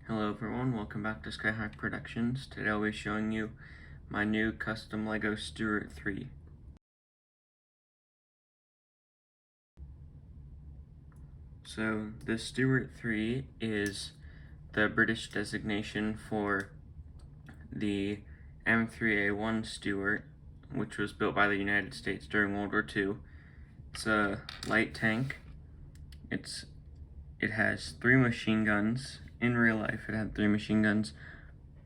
Hello everyone, welcome back to Skyhawk Productions. Today I'll be showing you my new custom Lego Stuart III. So the Stuart III is the British designation for the M3A1 Stuart, which was built by the United States during World War II. It's a light tank. It has 3 machine guns. In real life it had 3 machine guns.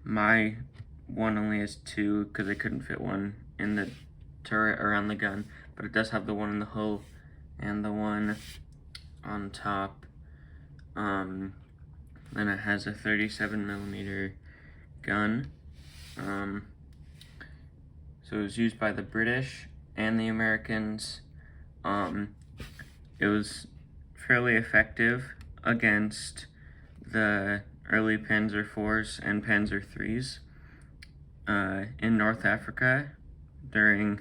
My one only has 2 because I couldn't fit one in the turret or on the gun, but it does have the one in the hull and the one on top. Then it has a 37mm gun. So it was used by the British and the Americans. It was fairly effective against the early Panzer IVs and Panzer IIIs in North Africa during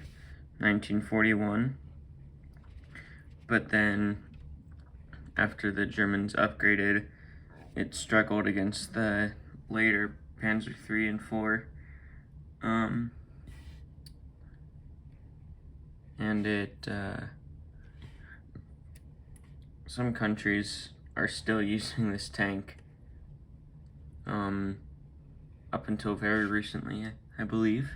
1941. But then, after the Germans upgraded, it struggled against the later Panzer III and IV. Some countries are still using this tank. Up until very recently, I believe.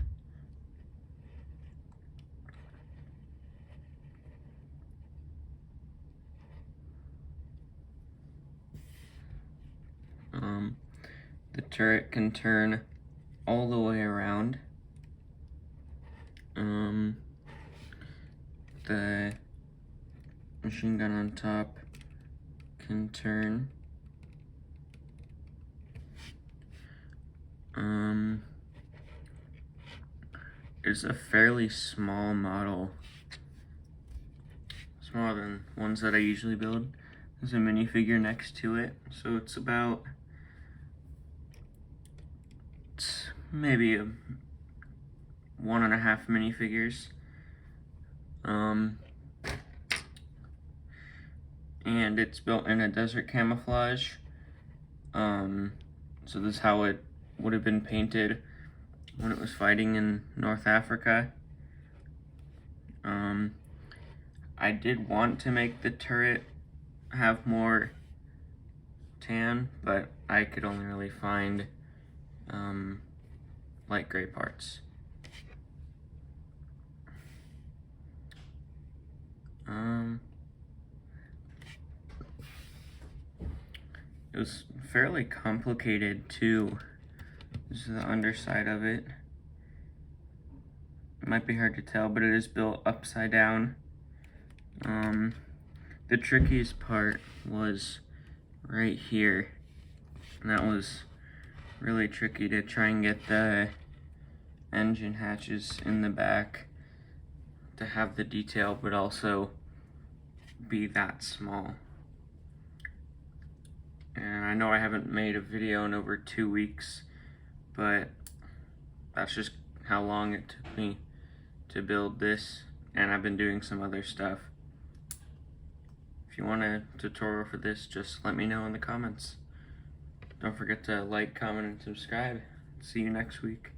The turret can turn all the way around. The machine gun on top can turn. It's a fairly small model, smaller than ones that I usually build. There's a minifigure next to it, so it's maybe 1.5 minifigures. And it's built in a desert camouflage. So this is how it would have been painted when it was fighting in North Africa. I did want to make the turret have more tan, but I could only really find light gray parts. It was fairly complicated too. This is the underside of it. It might be hard to tell, but it is built upside down. The trickiest part was right here, and that was really tricky to try and get the engine hatches in the back to have the detail, but also be that small. And I know I haven't made a video in over 2 weeks, but that's just how long it took me to build this, and I've been doing some other stuff. If you want a tutorial for this, just let me know in the comments. Don't forget to like, comment, and subscribe. See you next week.